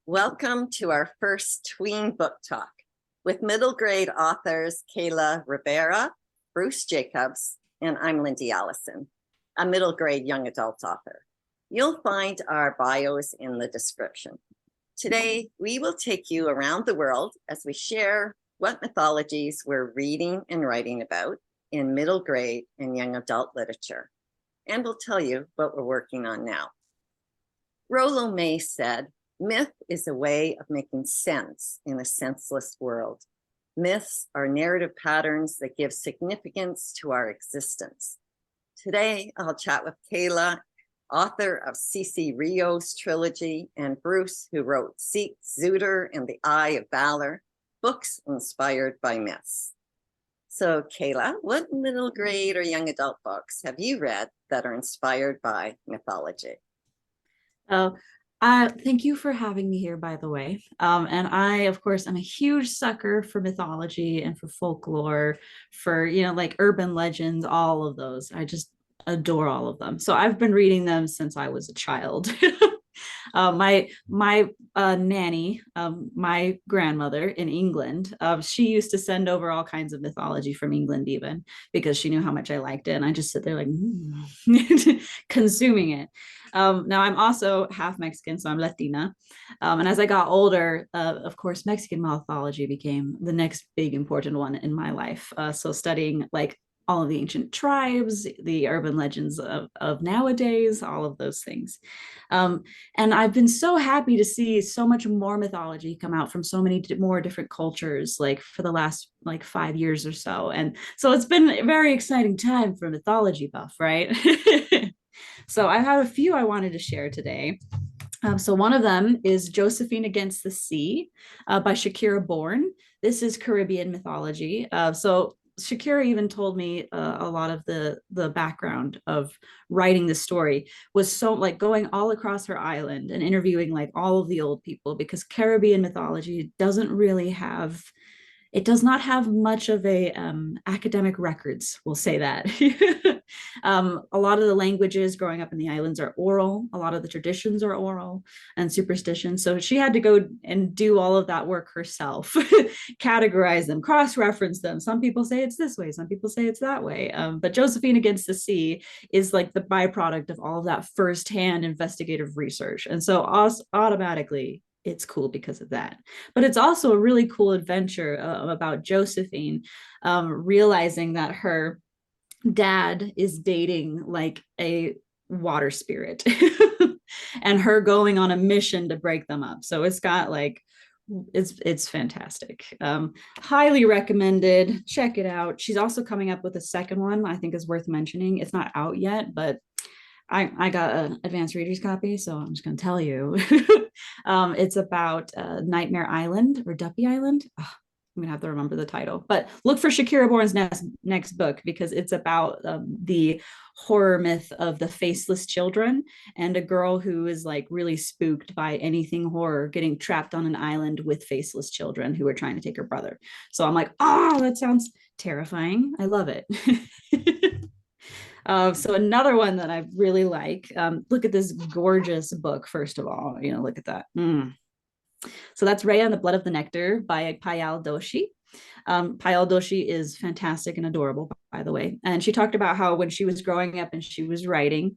Welcome to our first Tween book talk with middle grade authors Kaela Rivera, Bruce Jacobs, and I'm Lyndi Allison, a middle grade young adult author. You'll find our bios in the description. Today, we will take you around the world as we share what mythologies we're reading and writing about in middle grade and young adult literature. And we'll tell you what we're working on now. Rolo May said, "Myth is a way of making sense in a senseless world. Myths are narrative patterns that give significance to our existence." Today, I'll chat with Kaela, author of Cece Rios trilogy, and Bruce, who wrote Seek, Zuder, and the Eye of Valor, books inspired by myths. So Kaela, what middle grade or young adult books have you read that are inspired by mythology? Thank you for having me here, by the way. And I, of course, I'm a huge sucker for mythology and for folklore, for, like urban legends, all of those. I just adore all of them. So I've been reading them since I was a child. My nanny, my grandmother in England, she used to send over all kinds of mythology from England, even because she knew how much I liked it, and I just sit there like consuming it. Now I'm also half Mexican, so I'm Latina, and as I got older, of course, Mexican mythology became the next big important one in my life. So studying like all of the ancient tribes, the urban legends of nowadays, all of those things. And I've been so happy to see so much more mythology come out from so many more different cultures, like for the last like 5 years or so. And so it's been a very exciting time for mythology buff, right? So I have a few I wanted to share today. So one of them is Josephine Against the Sea by Shakira Bourne. This is Caribbean mythology. So Shakira even told me a lot of the background of writing this story was so like going all across her island and interviewing like all of the old people, because Caribbean mythology doesn't really have, it does not have much of a academic records, we'll say that. A lot of the languages growing up in the islands are oral. A lot of the traditions are oral and superstition. So she had to go and do all of that work herself, categorize them, cross-reference them. Some people say it's this way, some people say it's that way. But Josephine Against the Sea is like the byproduct of all of that firsthand investigative research. And so automatically, it's cool because of that. But it's also a really cool adventure about Josephine realizing that her dad is dating like a water spirit and her going on a mission to break them up. So it's got like, it's fantastic. Highly recommended. Check it out. She's also coming up with a second one I think is worth mentioning. It's not out yet, but I got an advanced reader's copy, so I'm just going to tell you. It's about Nightmare Island or Duppy Island. Oh, I'm going to have to remember the title. But look for Shakira Bourne's next book, because it's about the horror myth of the faceless children and a girl who is like really spooked by anything horror getting trapped on an island with faceless children who are trying to take her brother. So I'm like, oh, that sounds terrifying. I love it. So another one that I really like, look at this gorgeous book, first of all, look at that. So that's Raya and the Blood of the Nectar by Payal Doshi. Payal Doshi is fantastic and adorable, by the way. And she talked about how when she was growing up and she was writing,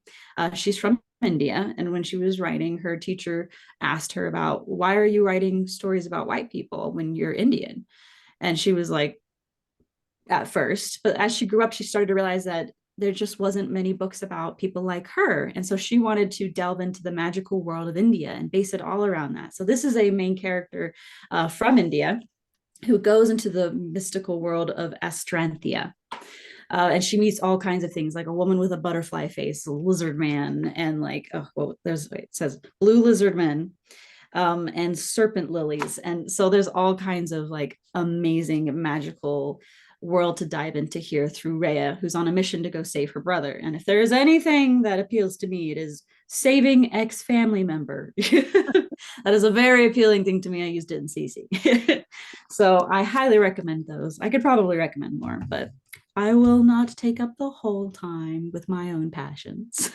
she's from India. And when she was writing, her teacher asked her about, why are you writing stories about white people when you're Indian? And she was like, at first, but as she grew up, she started to realize that there just wasn't many books about people like her. And so she wanted to delve into the magical world of India and base it all around that. So this is a main character from India who goes into the mystical world of Astranthia. And she meets all kinds of things, like a woman with a butterfly face, a lizard man, and like, it says blue lizard men, and serpent lilies. And so there's all kinds of like amazing magical world to dive into here through Rhea, who's on a mission to go save her brother. And if there is anything that appeals to me, it is saving ex-family member. That is a very appealing thing to me. I used it in Cece. So I highly recommend those. I could probably recommend more, but I will not take up the whole time with my own passions.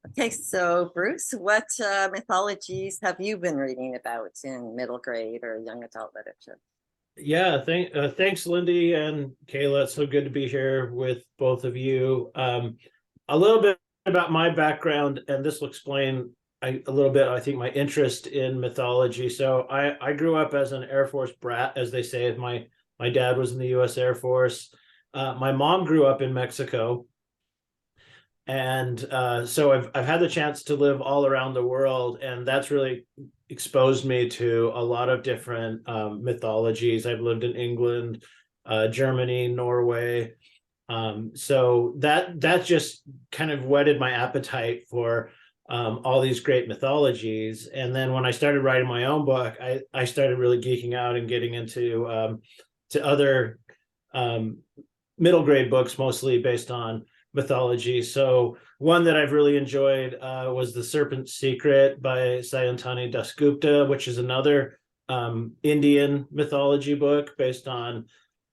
Okay, so Bruce, what mythologies have you been reading about in middle grade or young adult literature? Yeah, thanks, Lyndi and Kaela. It's so good to be here with both of you. A little bit about my background, and this will explain a little bit, I think, my interest in mythology. So I grew up as an Air Force brat, as they say. My dad was in the U.S. Air Force. My mom grew up in Mexico, and so I've had the chance to live all around the world, and that's really exposed me to a lot of different mythologies. I've lived in England, Germany, Norway. So that just kind of whetted my appetite for all these great mythologies. And then when I started writing my own book, I started really geeking out and getting into to other middle grade books, mostly based on mythology. So one that I've really enjoyed was The Serpent Secret by Sayantani Dasgupta, which is another Indian mythology book based on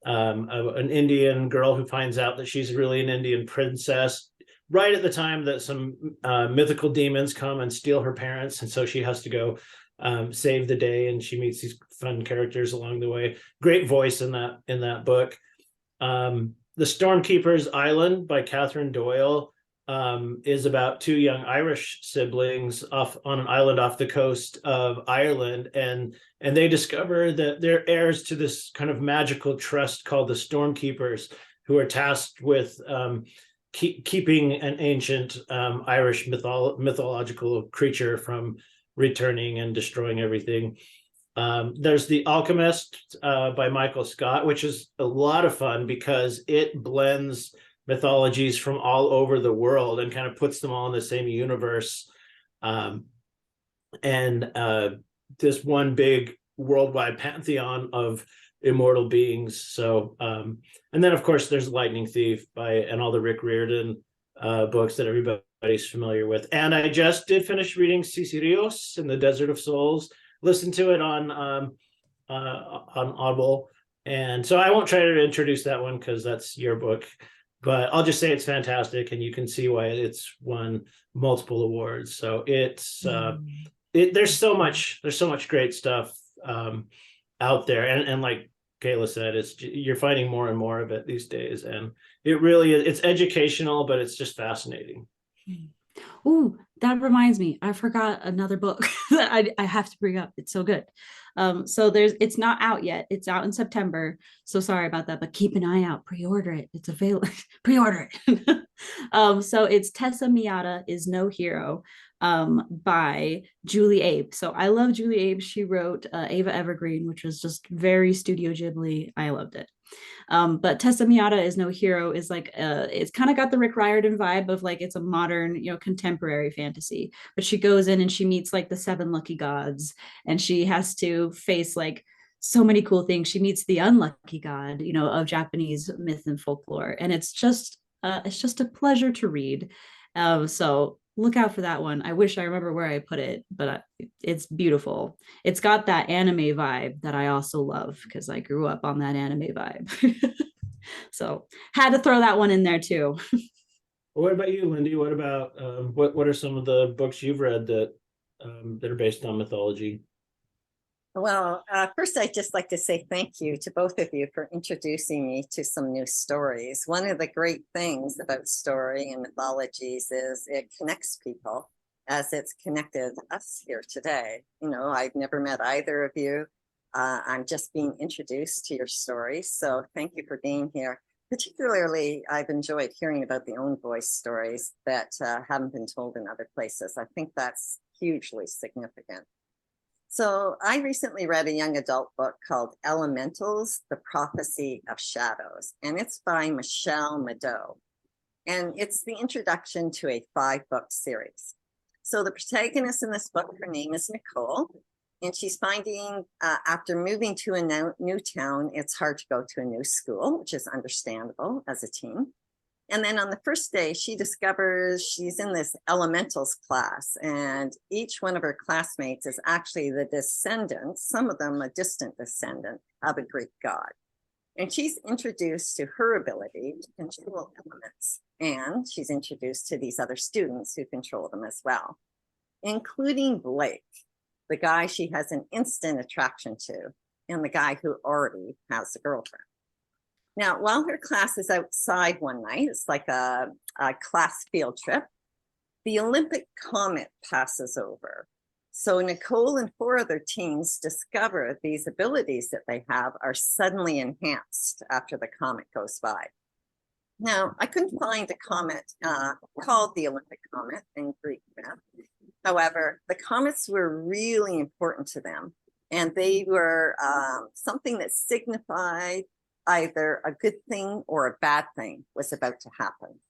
an Indian girl who finds out that she's really an Indian princess right at the time that some mythical demons come and steal her parents. And so she has to go save the day, and she meets these fun characters along the way. Great voice in that book. The Stormkeeper's Island by Catherine Doyle is about two young Irish siblings off on an island off the coast of Ireland, and they discover that they're heirs to this kind of magical trust called the Stormkeepers, who are tasked with keeping an ancient Irish mythological creature from returning and destroying everything. There's The Alchemist by Michael Scott, which is a lot of fun because it blends mythologies from all over the world and kind of puts them all in the same universe. And this one big worldwide pantheon of immortal beings. So, and then of course there's Lightning Thief and all the Rick Riordan books that everybody's familiar with. And I just did finish reading Cece Rios in the Desert of Souls. Listened to it on Audible, and so I won't try to introduce that one because that's your book, but I'll just say it's fantastic, and you can see why it's won multiple awards. So there's so much great stuff out there, and like Kaela said, you're finding more and more of it these days, and it really is. It's educational, but it's just fascinating. Oh, that reminds me, I forgot another book that I have to bring up. It's so good. So it's not out yet. It's out in September. So sorry about that, but keep an eye out. Pre-order it. It's available. Pre-order it. So it's Tessa Miyata is No Hero by Julie Abe. So I love Julie Abe. She wrote Ava Evergreen, which was just very Studio Ghibli. I loved it. But Tessa Miyata is No Hero is like it's kind of got the Rick Riordan vibe of like it's a modern, contemporary fantasy. But she goes in and she meets like the seven lucky gods, and she has to face like so many cool things. She meets the unlucky god, of Japanese myth and folklore, and it's just a pleasure to read. So look out for that one. I wish I remember where I put it, but it's beautiful. It's got that anime vibe that I also love because I grew up on that anime vibe. So had to throw that one in there too. What about you, Lyndi? What about what are some of the books you've read that are based on mythology? Well, first, I'd just like to say thank you to both of you for introducing me to some new stories. One of the great things about story and mythologies is it connects people as it's connected us here today. I've never met either of you. I'm just being introduced to your stories. So thank you for being here. Particularly, I've enjoyed hearing about the own voice stories that haven't been told in other places. I think that's hugely significant. So I recently read a young adult book called Elementals, The Prophecy of Shadows, and it's by Michelle Madow. And it's the introduction to a 5-book series. So the protagonist in this book, her name is Nicole, and she's finding after moving to a new town, it's hard to go to a new school, which is understandable as a teen. And then on the first day, she discovers she's in this elementals class, and each one of her classmates is actually the descendant, some of them a distant descendant of a Greek god. And she's introduced to her ability to control elements. And she's introduced to these other students who control them as well, including Blake, the guy she has an instant attraction to, and the guy who already has a girlfriend. Now, while her class is outside one night, it's like a class field trip, the Olympic comet passes over. So Nicole and 4 other teens discover these abilities that they have are suddenly enhanced after the comet goes by. Now, I couldn't find a comet called the Olympic comet in Greek myth. However, the comets were really important to them, and they were something that signified either a good thing or a bad thing was about to happen.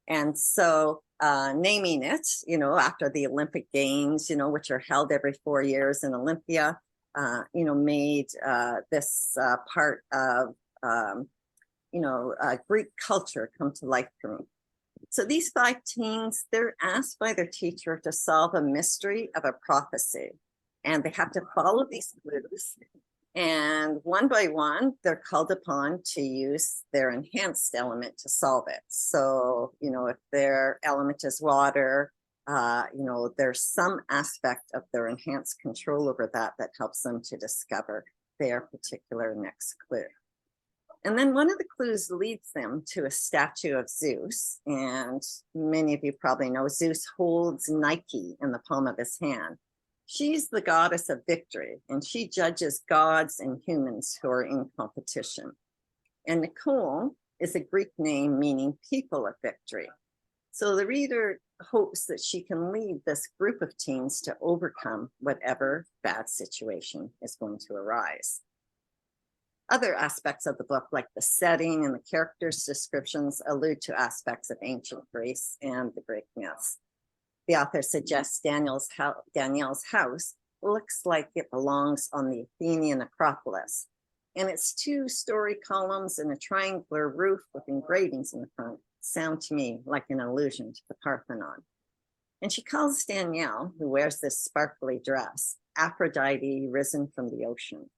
And so naming it, after the Olympic Games, which are held every 4 years in Olympia, made this part of, Greek culture come to life for me. So these 5 teens, they're asked by their teacher to solve a mystery of a prophecy, and they have to follow these clues. And one by one, they're called upon to use their enhanced element to solve it. So, if their element is water, there's some aspect of their enhanced control over that helps them to discover their particular next clue. And then one of the clues leads them to a statue of Zeus. And many of you probably know Zeus holds Nike in the palm of his hand. She's the goddess of victory, and she judges gods and humans who are in competition. And Nicole is a Greek name meaning people of victory. So the reader hopes that she can lead this group of teens to overcome whatever bad situation is going to arise. Other aspects of the book, like the setting and the characters' descriptions, allude to aspects of ancient Greece and the Greek myths. The author suggests Daniel's house looks like it belongs on the Athenian Acropolis, and its 2-story columns and a triangular roof with engravings in the front sound to me like an allusion to the Parthenon. And she calls Danielle, who wears this sparkly dress, Aphrodite risen from the ocean.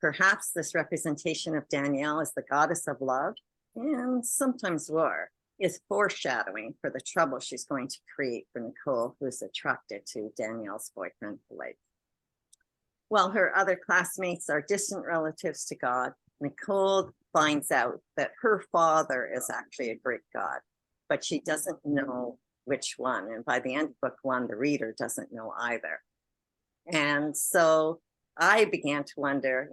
Perhaps this representation of Danielle as the goddess of love and sometimes war is foreshadowing for the trouble she's going to create for Nicole, who's attracted to Danielle's boyfriend, Blake. While her other classmates are distant relatives to God, Nicole finds out that her father is actually a Greek god, but she doesn't know which one. And by the end of book 1, the reader doesn't know either. And so I began to wonder,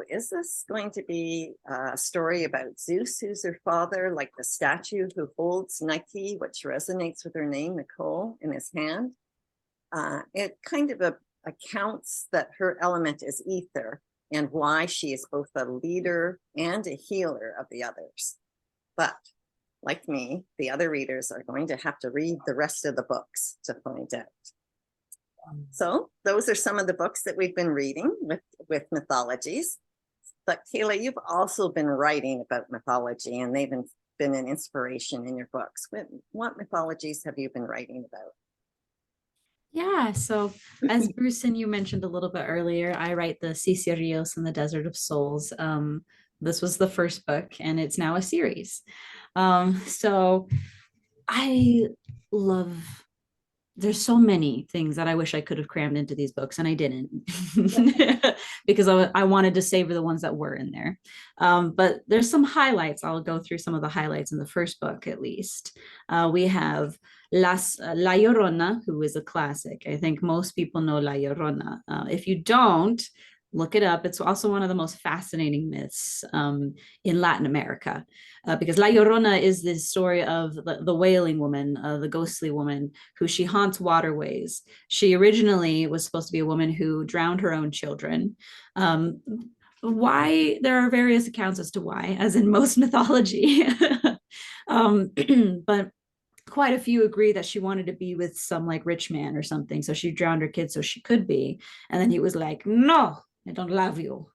is this going to be a story about Zeus, who's her father, like the statue who holds Nike, which resonates with her name, Nicole, in his hand? It kind of accounts that her element is ether and why she is both a leader and a healer of the others. But like me, the other readers are going to have to read the rest of the books to find out. So those are some of the books that we've been reading with mythologies. But Kaela, you've also been writing about mythology, and they've been an inspiration in your books. What mythologies have you been writing about? Yeah, so as Bruce and you mentioned a little bit earlier, I write the Cece Rios in the Desert of Souls. This was the first book, and it's now a series. So I love, there's so many things that I wish I could have crammed into these books, and I didn't because I wanted to savor the ones that were in there. But there's some highlights. I'll go through some of the highlights in the first book, at least. We have La Llorona, who is a classic. I think most people know La Llorona. If you don't, look it up. It's also one of the most fascinating myths in Latin America, because La Llorona is this story of the wailing woman, the ghostly woman, who she haunts waterways. She originally was supposed to be a woman who drowned her own children. Why? There are various accounts as to why, as in most mythology. But quite a few agree that she wanted to be with some like rich man or something. So she drowned her kids so she could be. And then he was like, no, I don't love you.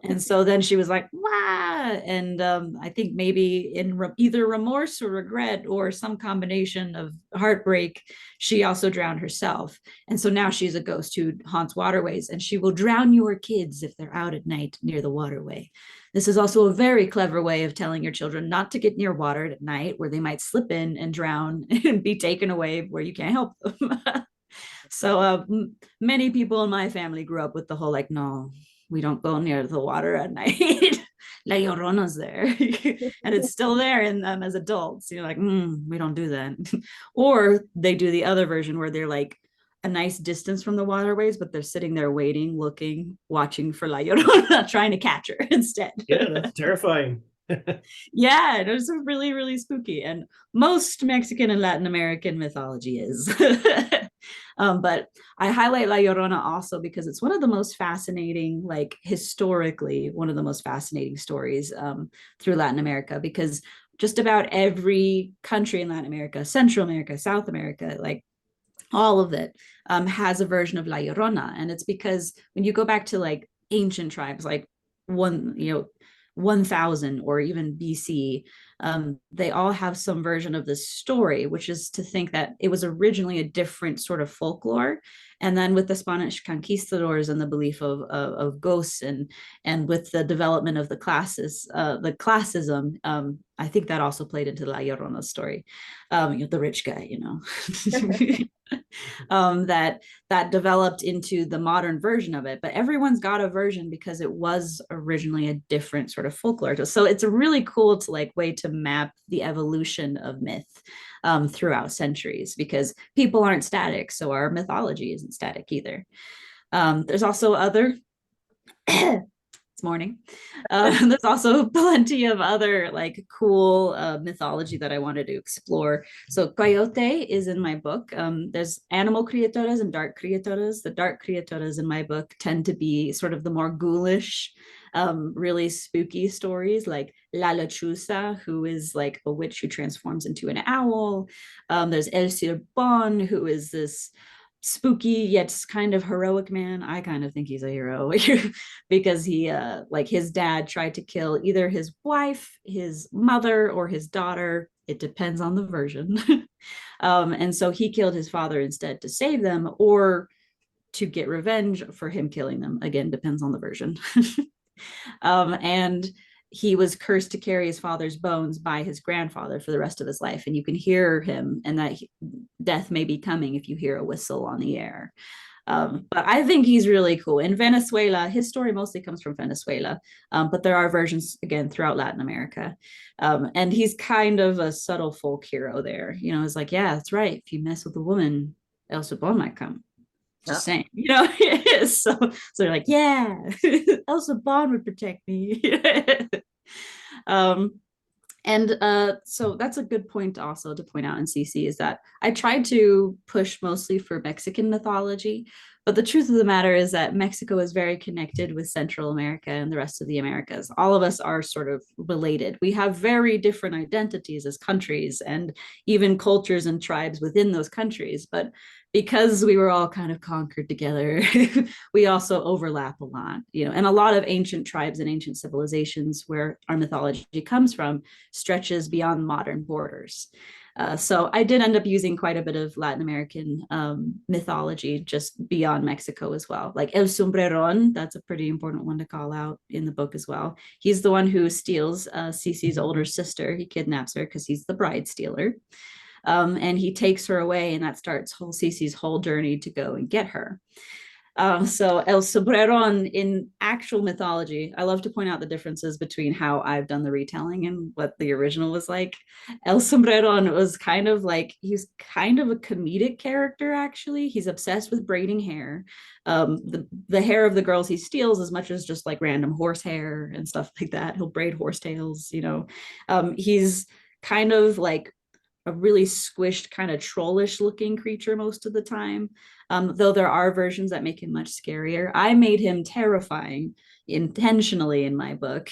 And so then she was like, "Wah!" And I think maybe in either remorse or regret or some combination of heartbreak, she also drowned herself. And so now she's a ghost who haunts waterways, and she will drown your kids if they're out at night near the waterway. This is also a very clever way of telling your children not to get near water at night, where they might slip in and drown and be taken away where you can't help them. So many people in my family grew up with the whole like, no, we don't go near the water at night. La Llorona's there. And it's still there in them as adults. You're like, we don't do that. Or they do the other version where they're like a nice distance from the waterways, but they're sitting there waiting, looking, watching for La Llorona, trying to catch her instead. Yeah, that's terrifying. Yeah, it was really, really spooky. And most Mexican and Latin American mythology is. But I highlight La Llorona also because it's one of the most fascinating, like historically, one of the most fascinating stories through Latin America, because just about every country in Latin America, Central America, South America, like all of it has a version of La Llorona. And it's because when you go back to like ancient tribes, like 1000 or even BC, they all have some version of this story, which is to think that it was originally a different sort of folklore. And then with the Spanish conquistadors and the belief of ghosts and with the development of the classism, I think that also played into La Llorona's story. The rich guy, that developed into the modern version of it. But everyone's got a version because it was originally a different sort of folklore. So it's a really cool way to map the evolution of myth throughout centuries, because people aren't static, so our mythology isn't static either. There's also other it's morning. There's also plenty of other like cool mythology that I wanted to explore. So coyote is in my book. There's animal criaturas and dark criaturas. The dark criaturas in my book tend to be sort of the more ghoulish, really spooky stories, like La Lechuza, who is like a witch who transforms into an owl. There's El Serpent, who is this spooky yet kind of heroic man. I kind of think he's a hero because he like his dad tried to kill either his wife, his mother, or his daughter. It depends on the version. And so he killed his father instead to save them, or to get revenge for him killing them. Again, depends on the version. And he was cursed to carry his father's bones by his grandfather for the rest of his life. And you can hear him, and that death may be coming if you hear a whistle on the air. But I think he's really cool. In Venezuela, his story mostly comes from Venezuela, but there are versions, again, throughout Latin America. And he's kind of a subtle folk hero there. It's like, yeah, that's right. If you mess with a woman, El Sabon might come. Just saying, so they're like, yeah, Elsa Bond would protect me. So that's a good point also to point out in Cece, is that I tried to push mostly for Mexican mythology, but the truth of the matter is that Mexico is very connected with Central America and the rest of the Americas. All of us are sort of related. We have very different identities as countries and even cultures and tribes within those countries, but because we were all kind of conquered together, we also overlap a lot, and a lot of ancient tribes and ancient civilizations where our mythology comes from stretches beyond modern borders. So I did end up using quite a bit of Latin American mythology just beyond Mexico as well. Like El Sombreron, that's a pretty important one to call out in the book as well. He's the one who steals Cece's older sister. He kidnaps her because he's the bride stealer. And he takes her away, and that starts Cece's whole journey to go and get her. So El Sombreron in actual mythology, I love to point out the differences between how I've done the retelling and what the original was like. El Sombreron was he's kind of a comedic character, actually. He's obsessed with braiding hair. The hair of the girls he steals, as much as just like random horse hair and stuff like that. He'll braid horsetails, he's kind of like a really squished, kind of trollish looking creature most of the time. Though there are versions that make him much scarier. I made him terrifying intentionally in my book.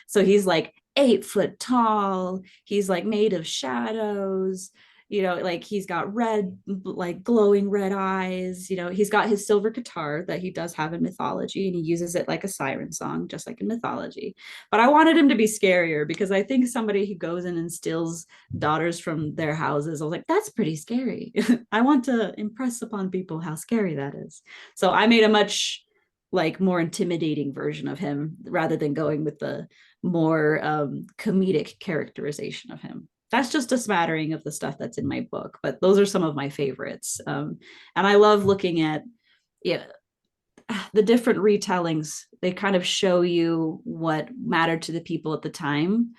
So he's like 8 foot tall. He's like made of shadows. like he's got red, like glowing red eyes. He's got his silver guitar that he does have in mythology, and he uses it like a siren song, just like in mythology. But I wanted him to be scarier because I think somebody who goes in and steals daughters from their houses, I was like, that's pretty scary. I want to impress upon people how scary that is. So I made a much like more intimidating version of him rather than going with the more comedic characterization of him. That's just a smattering of the stuff that's in my book, but those are some of my favorites. And I love looking at the different retellings. They kind of show you what mattered to the people at the time.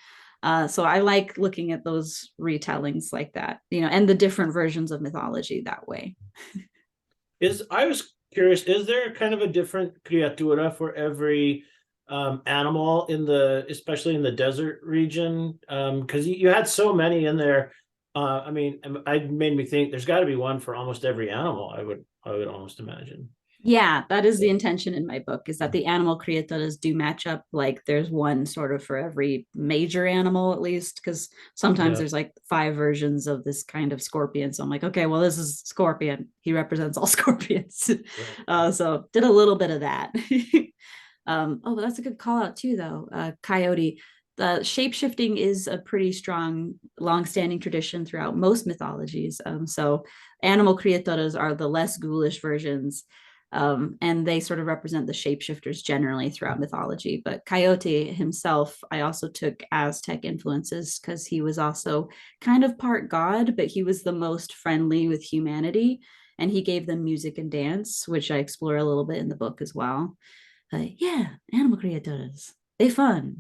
So I like looking at those retellings like that, and the different versions of mythology that way. I was curious, is there kind of a different criatura for every animal especially in the desert region? Because you had so many in there. I mean, it made me think there's got to be one for almost every animal, I would almost imagine. Yeah, that is the intention in my book, is that the animal criaturas do match up. Like there's one sort of for every major animal, at least, because sometimes there's like 5 versions of this kind of scorpion. So I'm like, okay, well, this is Scorpion. He represents all scorpions. Right. So did a little bit of that. But that's a good call out too, though. Coyote. The shape-shifting is a pretty strong, long-standing tradition throughout most mythologies. So animal criaturas are the less ghoulish versions. And they sort of represent the shapeshifters generally throughout mythology. But Coyote himself, I also took Aztec influences because he was also kind of part god, but he was the most friendly with humanity. And he gave them music and dance, which I explore a little bit in the book as well. Animal criaturas, they fun.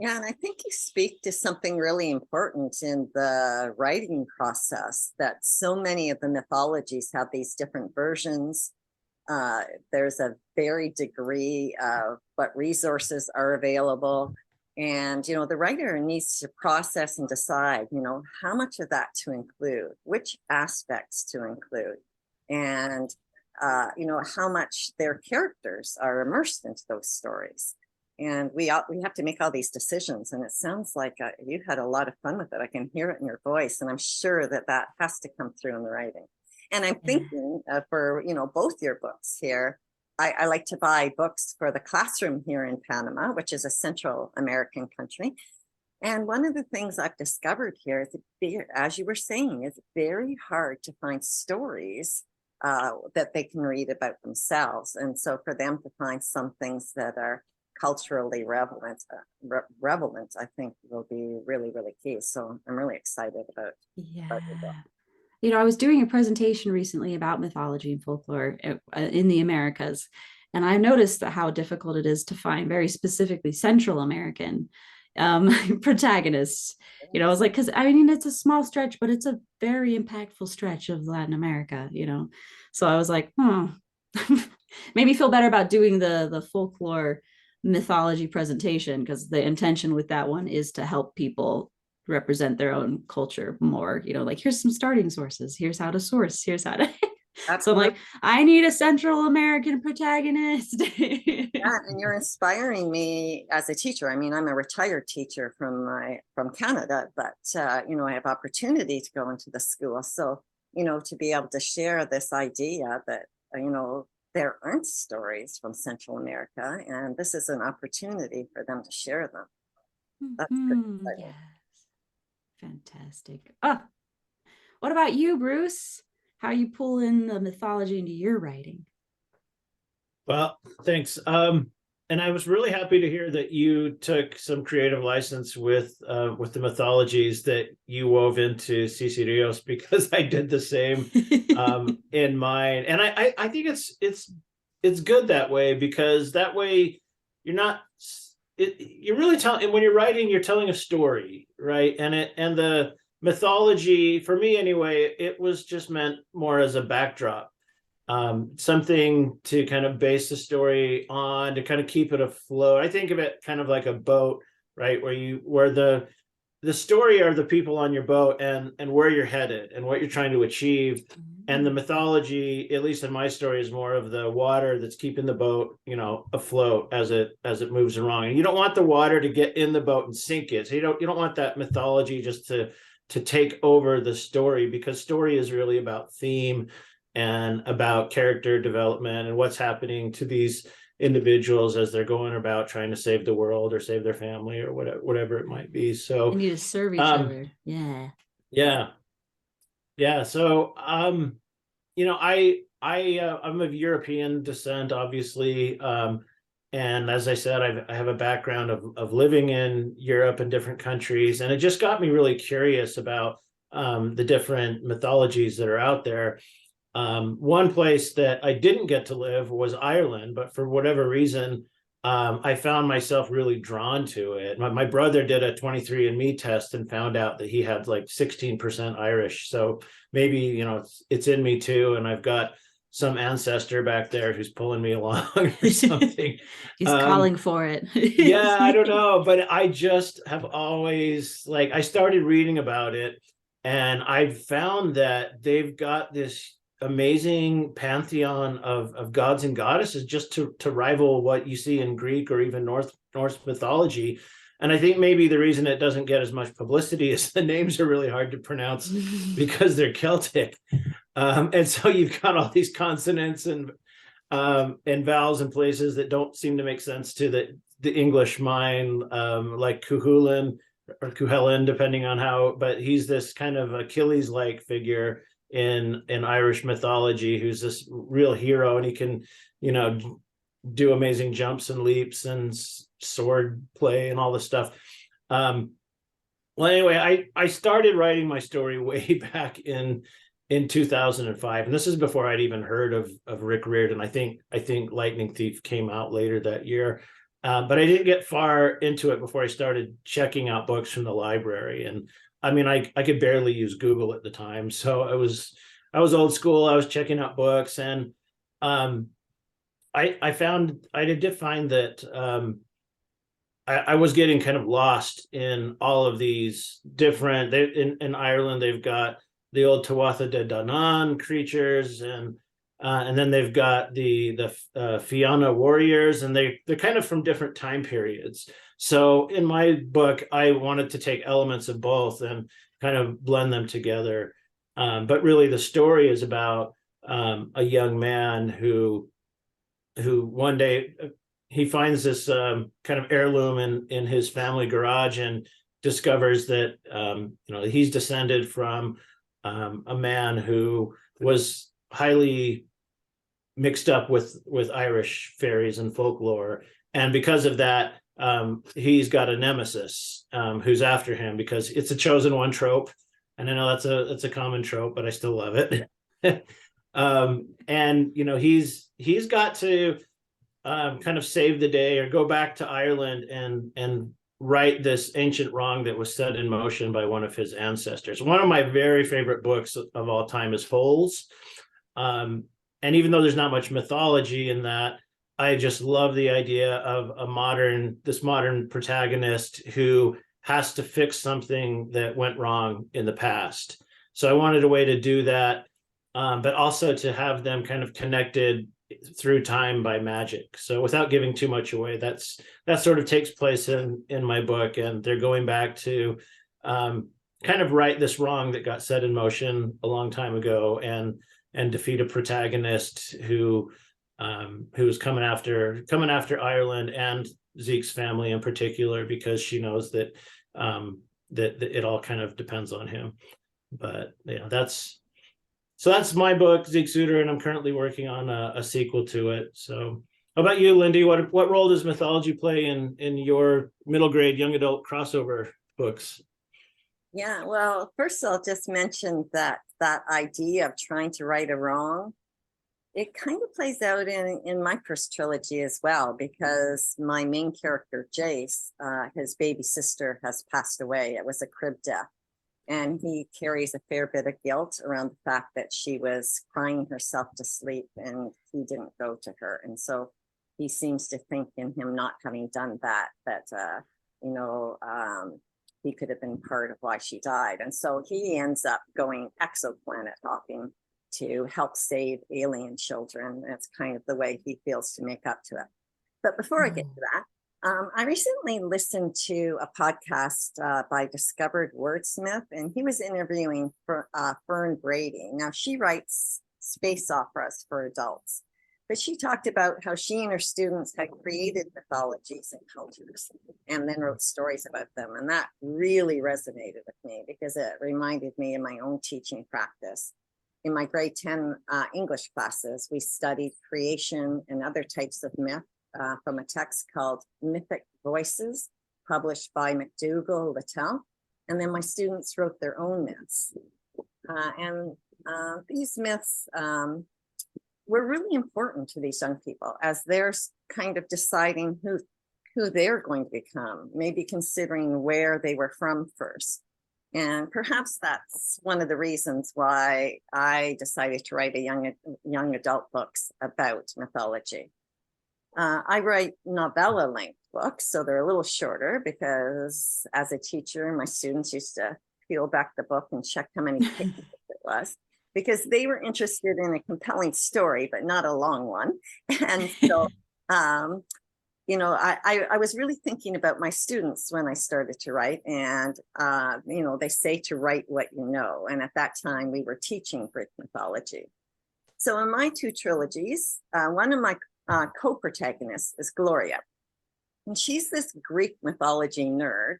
Yeah, and I think you speak to something really important in the writing process, that so many of the mythologies have these different versions. There's a varied degree of what resources are available. And, the writer needs to process and decide, how much of that to include, which aspects to include, and, how much their characters are immersed into those stories. And we have to make all these decisions. And it sounds like you had a lot of fun with it. I can hear it in your voice. And I'm sure that has to come through in the writing. And I'm thinking for, both your books here, I like to buy books for the classroom here in Panama, which is a Central American country. And one of the things I've discovered here is, as you were saying, it's very hard to find stories that they can read about themselves. And so for them to find some things that are culturally relevant, I think will be really, really key. So I'm really excited about I was doing a presentation recently about mythology and folklore in the Americas, and I noticed how difficult it is to find very specifically Central American protagonists. I was like, because it's a small stretch, but it's a very impactful stretch of Latin America. So I was like, made me feel better about doing the folklore mythology presentation, because the intention with that one is to help people represent their own culture more, like here's some starting sources, here's how to source, here's how to so I'm like, I need a Central American protagonist. Yeah, and you're inspiring me as a teacher. I'm a retired teacher from Canada, but I have opportunity to go into the school. So, to be able to share this idea that, there aren't stories from Central America, and this is an opportunity for them to share them. That's pretty exciting. Yes. Fantastic. What about you, Bruce? How you pull in the mythology into your writing? Well, thanks. And I was really happy to hear that you took some creative license with the mythologies that you wove into Cece Rios, because I did the same in mine. And I think it's good that way, because that way you're not you're really telling, and when you're writing, you're telling a story, right? And the mythology, for me anyway, it was just meant more as a backdrop. Something to kind of base the story on, to kind of keep it afloat. I think of it kind of like a boat, right? Where the story are the people on your boat, and where you're headed and what you're trying to achieve. And the mythology, at least in my story, is more of the water that's keeping the boat, afloat as it moves along. And you don't want the water to get in the boat and sink it. So you don't want that mythology just to to take over the story, because story is really about theme and about character development and what's happening to these individuals as they're going about trying to save the world or save their family or whatever it might be. So They need to serve each other. Yeah. Yeah. So you know, I'm of European descent, obviously. And as I said, I have a background of living in Europe and different countries, and it just got me really curious about the different mythologies that are out there. One place that I didn't get to live was Ireland, but for whatever reason, I found myself really drawn to it. My brother did a 23andMe test and found out that he had like 16% Irish. So maybe, you know, it's in me too. And I've got some ancestor back there who's pulling me along or something. He's calling for it. Yeah, I don't know, but I just have always, like, I started reading about it, and I found that they've got this amazing pantheon of gods and goddesses, just to rival what you see in Greek or even Norse mythology. And I think maybe the reason it doesn't get as much publicity is the names are really hard to pronounce because they're Celtic. And so you've got all these consonants and vowels in places that don't seem to make sense to the English mind, like Cuchulainn or Cuchulainn, depending on how, but he's this kind of Achilles-like figure in Irish mythology, who's this real hero, and he can, you know, do amazing jumps and leaps and sword play and all this stuff. Well, anyway, I started writing my story way back in 2005, and this is before I'd even heard of Rick Riordan. I think Lightning Thief came out later that year, but I didn't get far into it before I started checking out books from the library. And I mean, I could barely use Google at the time, so I was old school. I was checking out books, and I did find that I was getting kind of lost in all of these different. In Ireland, they've got the old Tuatha De Danann creatures, and then they've got the Fianna warriors, and they're kind of from different time periods. So in my book, I wanted to take elements of both and kind of blend them together. But really, the story is about a young man who one day he finds this kind of heirloom in his family garage and discovers that you know, he's descended from a man who was highly mixed up with Irish fairies and folklore, and because of that, he's got a nemesis who's after him, because it's a chosen one trope, and I know that's a common trope, but I still love it. And you know, he's got to kind of save the day or go back to Ireland and right this ancient wrong that was set in motion by one of his ancestors. One of my very favorite books of all time is Foals. And even though there's not much mythology in that, I just love the idea of this modern protagonist who has to fix something that went wrong in the past. So I wanted a way to do that, but also to have them kind of connected through time by magic. So without giving too much away, that sort of takes place in my book, and they're going back to kind of right this wrong that got set in motion a long time ago, and defeat a protagonist who's coming after Ireland and Zeke's family in particular, because she knows that that it all kind of depends on him. But yeah, that's my book, Zeke Suitor, and I'm currently working on a sequel to it. So how about you, Lyndi? What role does mythology play in your middle grade young adult crossover books? Yeah, well, first I'll just mention that idea of trying to right a wrong, it kind of plays out in my first trilogy as well, because my main character, Jace, his baby sister has passed away. It was a crib death. And he carries a fair bit of guilt around the fact that she was crying herself to sleep and he didn't go to her. And so he seems to think, in him not having done that, he could have been part of why she died. And so he ends up going exoplanet hopping to help save alien children. That's kind of the way he feels to make up to it. But before I get to that, I recently listened to a podcast by Discovered Wordsmith, and he was interviewing Fern Brady. Now, she writes space operas for adults, but she talked about how she and her students had created mythologies and cultures and then wrote stories about them. And that really resonated with me because it reminded me of my own teaching practice. In my grade 10 English classes, we studied creation and other types of myth from a text called Mythic Voices, published by McDougall Littell. And then my students wrote their own myths. And these myths were really important to these young people as they're kind of deciding who they're going to become, maybe considering where they were from first. And perhaps that's one of the reasons why I decided to write a young adult books about mythology. I write novella length books, so they're a little shorter because as a teacher, my students used to peel back the book and check how many pages it was because they were interested in a compelling story, but not a long one. And so, you know, I was really thinking about my students when I started to write, and, you know, they say to write what you know. And at that time we were teaching Greek mythology. So in my two trilogies, one of my co-protagonist is Gloria, and she's this Greek mythology nerd,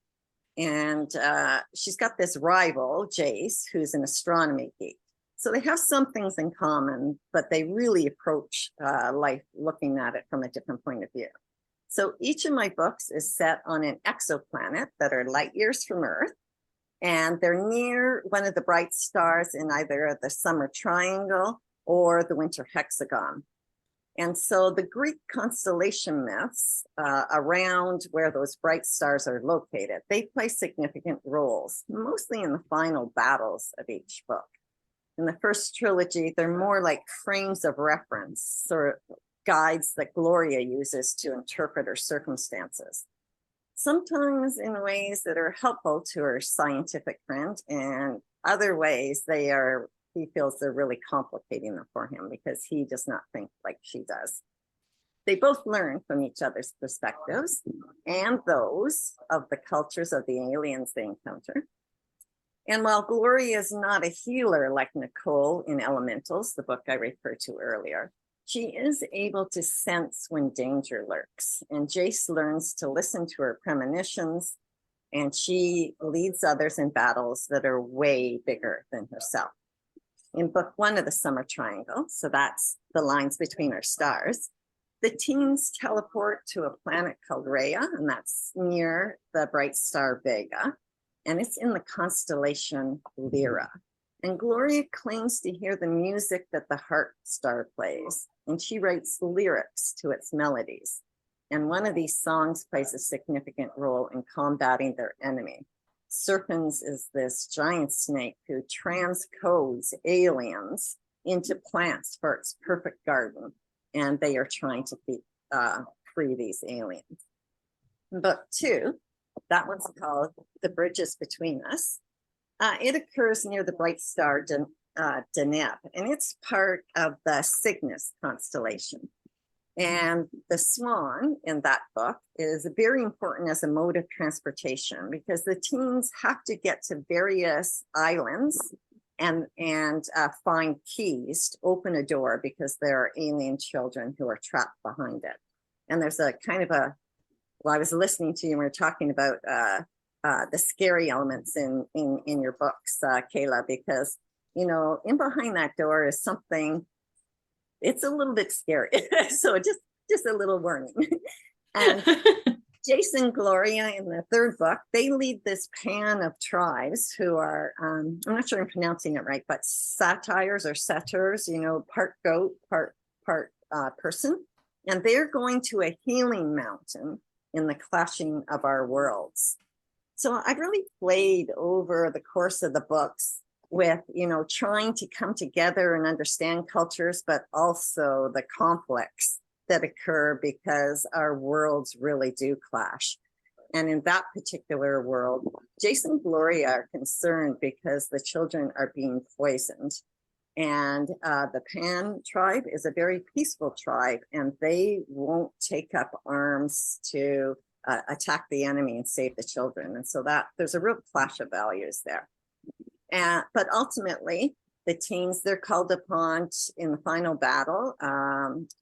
and she's got this rival Jace, who's an astronomy geek. So they have some things in common, but they really approach life looking at it from a different point of view. So each of my books is set on an exoplanet that are light years from Earth, and they're near one of the bright stars in either the summer triangle or the winter hexagon. And so the Greek constellation myths around where those bright stars are located, they play significant roles, mostly in the final battles of each book. In the first trilogy, they're more like frames of reference or guides that Gloria uses to interpret her circumstances, sometimes in ways that are helpful to her scientific friend, and other ways he feels they're really complicating them for him because he does not think like she does. They both learn from each other's perspectives and those of the cultures of the aliens they encounter. And while Gloria is not a healer like Nicole in Elementals, the book I referred to earlier, she is able to sense when danger lurks. And Jace learns to listen to her premonitions, and she leads others in battles that are way bigger than herself. In book 1 of the Summer Triangle, so that's the lines between our stars, the teens teleport to a planet called Rhea, and that's near the bright star Vega, and it's in the constellation Lyra. And Gloria claims to hear the music that the heart star plays, and she writes lyrics to its melodies. And one of these songs plays a significant role in combating their enemy. Serpent is this giant snake who transcodes aliens into plants for its perfect garden, and they are trying to free these aliens. Book 2, that one's called The Bridges Between Us. It occurs near the bright star Deneb, and it's part of the Cygnus constellation. And the swan in that book is very important as a mode of transportation because the teens have to get to various islands and find keys to open a door because there are alien children who are trapped behind it. And there's a kind of well, I was listening to you and we were talking about the scary elements in your books, Kaela, because, you know, in behind that door is something. It's a little bit scary. So just a little warning. And Jason Gloria in the third book, they lead this pan of tribes who are, I'm not sure I'm pronouncing it right, but satyrs or satyrs, you know, part goat, part person. And they're going to a healing mountain in the clashing of our worlds. So I've really played over the course of the books with, you know, trying to come together and understand cultures, but also the conflicts that occur because our worlds really do clash. And in that particular world, Jason and Gloria are concerned because the children are being poisoned. And the Pan tribe is a very peaceful tribe, and they won't take up arms to attack the enemy and save the children. And so that there's a real clash of values there. But ultimately, the teens, they're called upon in the final battle,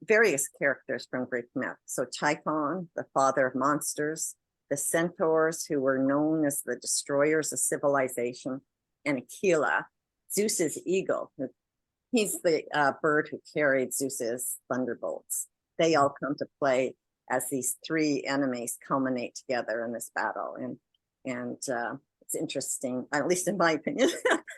various characters from Greek myth. So Typhon, the father of monsters, the centaurs, who were known as the destroyers of civilization, and Kaela, Zeus's eagle. He's the bird who carried Zeus's thunderbolts. They all come to play as these three enemies culminate together in this battle. And it's interesting, at least in my opinion,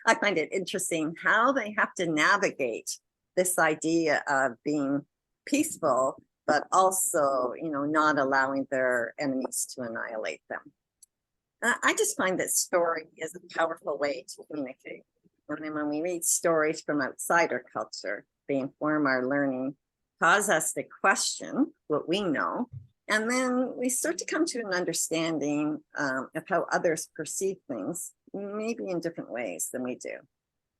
I find it interesting how they have to navigate this idea of being peaceful, but also, not allowing their enemies to annihilate them. I just find that story is a powerful way to communicate. And then when we read stories from outside our culture, they inform our learning, cause us to question what we know, and then we start to come to an understanding of how others perceive things, maybe in different ways than we do.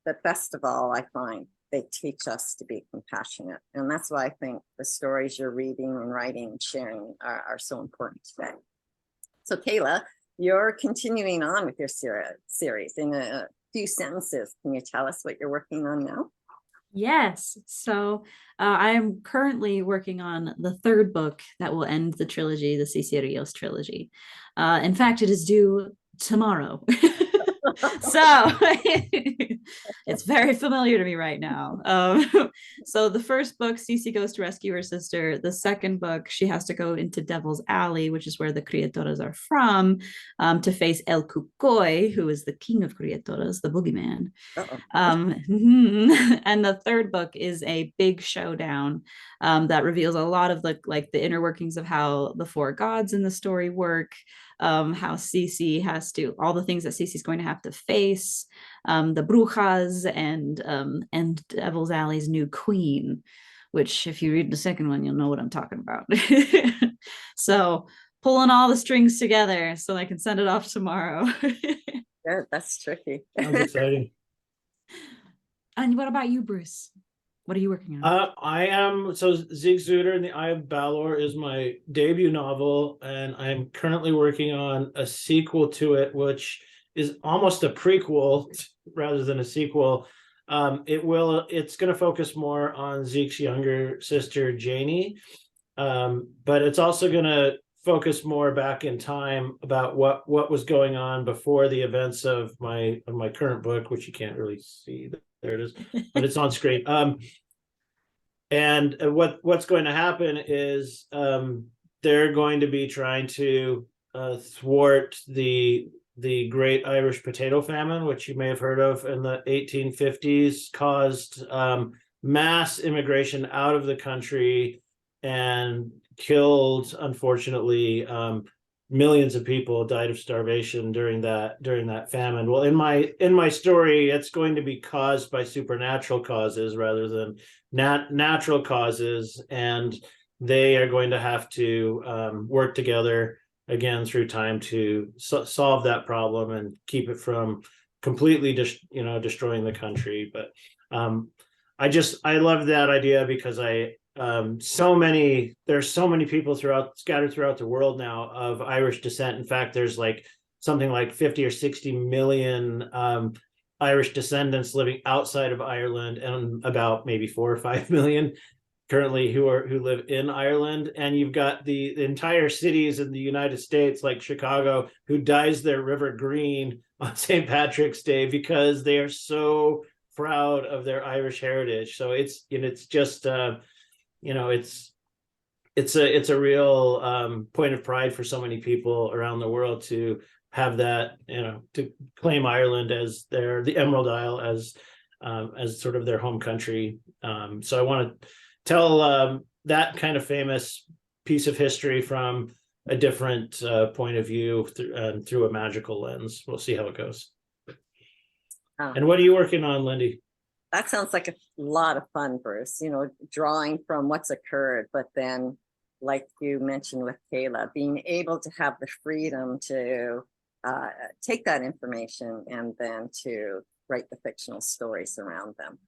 But best of all, I find they teach us to be compassionate. And that's why I think the stories you're reading and writing and sharing are so important today. So Kaela, you're continuing on with your series. In a few sentences, can you tell us what you're working on now? Yes. So I am currently working on the third book that will end the trilogy, the Cece Rios trilogy. In fact, it is due tomorrow. So it's very familiar to me right now. So the first book, Cece goes to rescue her sister. The second book, she has to go into Devil's Alley, which is where the criaturas are from, to face El Cucoy, who is the king of criaturas, the boogeyman. And the third book is a big showdown that reveals a lot of the inner workings of how the four gods in the story work, how Cece has to, all the things that Cece's going to have to face, the brujas and Devil's Alley's new queen, which if you read the second one, you'll know what I'm talking about. So pulling all the strings together so I can send it off tomorrow. Yeah, that's tricky. Sounds exciting. And what about you, Bruce? What are you working on? I am, so Siegzuter and the Eye of Balor is my debut novel, and I'm currently working on a sequel to it, which is almost a prequel rather than a sequel. It's going to focus more on Zeke's younger sister, Janie, but it's also going to focus more back in time about what was going on before the events of my current book, which you can't really see. There it is, but it's on screen. And what's going to happen is they're going to be trying to thwart the Great Irish Potato Famine, which you may have heard of in the 1850s, caused mass immigration out of the country and killed, unfortunately, millions of people died of starvation during that famine. Well, in my story, it's going to be caused by supernatural causes rather than natural causes, and they are going to have to work together again through time to solve that problem and keep it from completely destroying the country. But I love that idea because there's so many people scattered throughout the world now of Irish descent. In fact, there's like something like 50 or 60 million Irish descendants living outside of Ireland, and about maybe 4 or 5 million currently who live in Ireland. And you've got the entire cities in the United States, like Chicago, who dyes their river green on St. Patrick's Day because they are so proud of their Irish heritage. So it's just it's a real point of pride for so many people around the world to have that, to claim Ireland as the Emerald Isle as sort of their home country. So I want to tell that kind of famous piece of history from a different point of view through a magical lens. We'll see how it goes. And what are you working on, Lyndi? That sounds like a lot of fun, Bruce, drawing from what's occurred, but then, like you mentioned with Kaela, being able to have the freedom to take that information and then to write the fictional stories around them.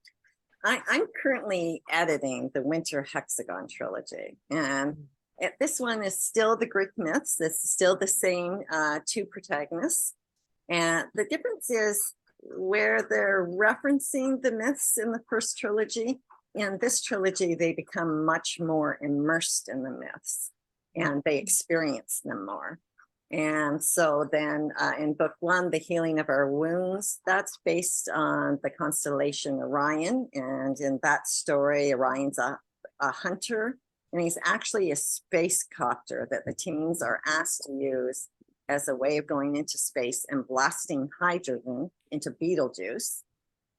I'm currently editing the Winter Hexagon trilogy, and This one is still the Greek myths. It's still the same two protagonists. And the difference is where they're referencing the myths in the first trilogy. In this trilogy, they become much more immersed in the myths and they experience them more. And so then in book one, The Healing of Our Wounds, that's based on the constellation Orion. And in that story, Orion's a hunter, and he's actually a space copter that the teens are asked to use as a way of going into space and blasting hydrogen into Betelgeuse,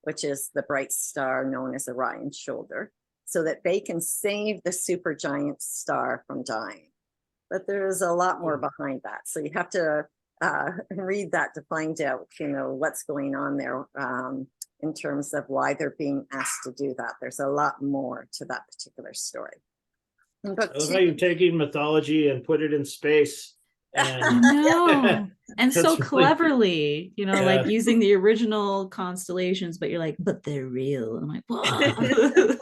which is the bright star known as Orion's shoulder, so that they can save the supergiant star from dying. But there's a lot more behind that. So you have to read that to find out, what's going on there in terms of why they're being asked to do that. There's a lot more to that particular story. I love how you're taking mythology and put it in space. And No, and so That's really- cleverly, Yeah. like using the original constellations, but you're like, but they're real. And I'm like, whoa.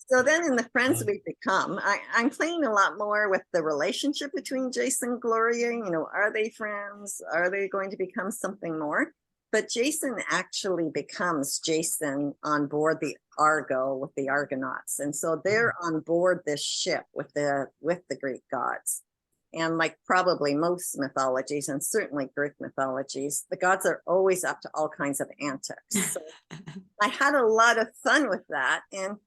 So then in the friends we become, I'm playing a lot more with the relationship between Jason and Gloria. Are they friends? Are they going to become something more? But Jason actually becomes Jason on board the Argo with the Argonauts. And so they're on board this ship with the Greek gods. And like probably most mythologies, and certainly Greek mythologies, the gods are always up to all kinds of antics. So I had a lot of fun with that. And,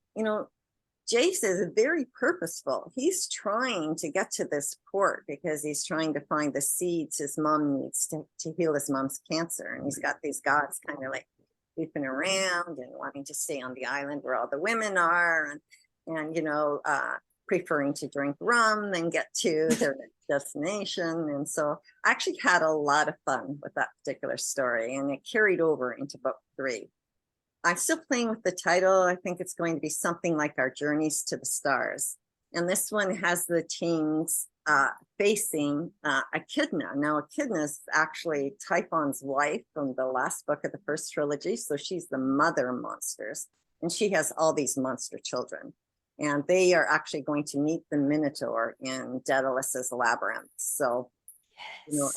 Jace is very purposeful. He's trying to get to this port because he's trying to find the seeds his mom needs to heal his mom's cancer. And he's got these gods kind of like leaping around and wanting to stay on the island where all the women are and preferring to drink rum than get to their destination. And so I actually had a lot of fun with that particular story, and it carried over into book 3. I'm still playing with the title. I think it's going to be something like Our Journeys to the Stars. And this one has the teens facing Echidna. Now, Echidna is actually Typhon's wife from the last book of the first trilogy. So she's the mother of monsters, and she has all these monster children. And they are actually going to meet the Minotaur in Daedalus's labyrinth. So,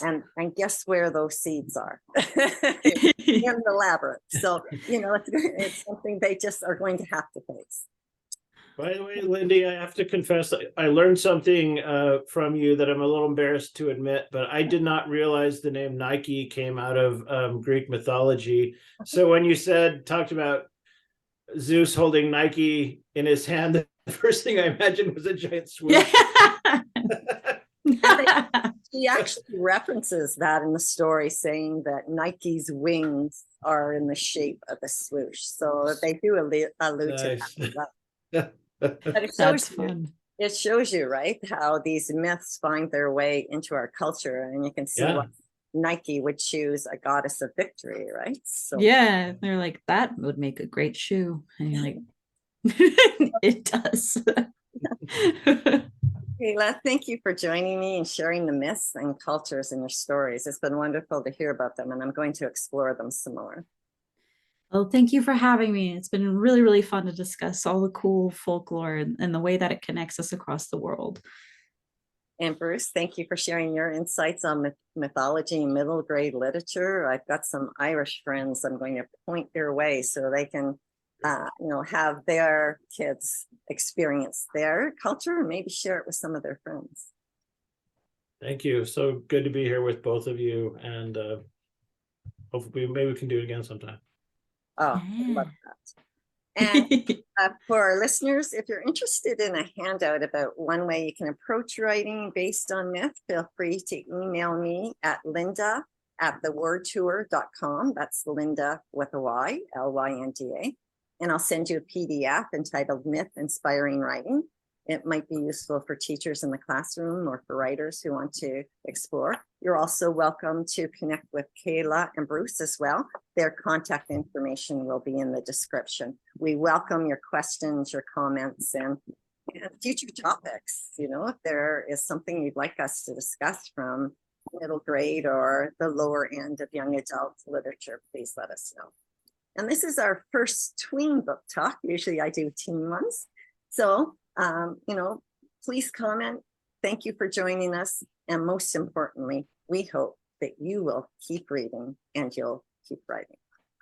and guess where those seeds are? In the labyrinth. So, it's something they just are going to have to face. By the way, Lyndi, I have to confess, I learned something from you that I'm a little embarrassed to admit, but I did not realize the name Nike came out of Greek mythology. So when you talked about Zeus holding Nike in his hand, the first thing I imagined was a giant swoosh. She actually references that in the story, saying that Nike's wings are in the shape of a swoosh. So they do allude Nice. to that. But That's fun. It shows you, right, how these myths find their way into our culture, and you can see why Nike would choose a goddess of victory, right? So yeah, they're like, that would make a great shoe, and you're like, it does. Kaela, thank you for joining me and sharing the myths and cultures in your stories. It's been wonderful to hear about them, and I'm going to explore them some more. Well, thank you for having me. It's been really, really fun to discuss all the cool folklore and the way that it connects us across the world. And Bruce, thank you for sharing your insights on mythology and middle grade literature. I've got some Irish friends I'm going to point your way so they can have their kids experience their culture and maybe share it with some of their friends. Thank you. So good to be here with both of you, and hopefully maybe we can do it again sometime. Oh, I love that. And for our listeners, if you're interested in a handout about one way you can approach writing based on myth, feel free to email me at linda@thewordtour.com. That's Linda with a Y, Lynda. And I'll send you a PDF entitled Myth Inspiring Writing. It might be useful for teachers in the classroom or for writers who want to explore. You're also welcome to connect with Kaela and Bruce as well. Their contact information will be in the description. We welcome your questions, your comments, and future topics. If there is something you'd like us to discuss from middle grade or the lower end of young adult literature, please let us know. And this is our first tween book talk. Usually I do teen ones. So, Please comment. Thank you for joining us. And most importantly, we hope that you will keep reading and you'll keep writing.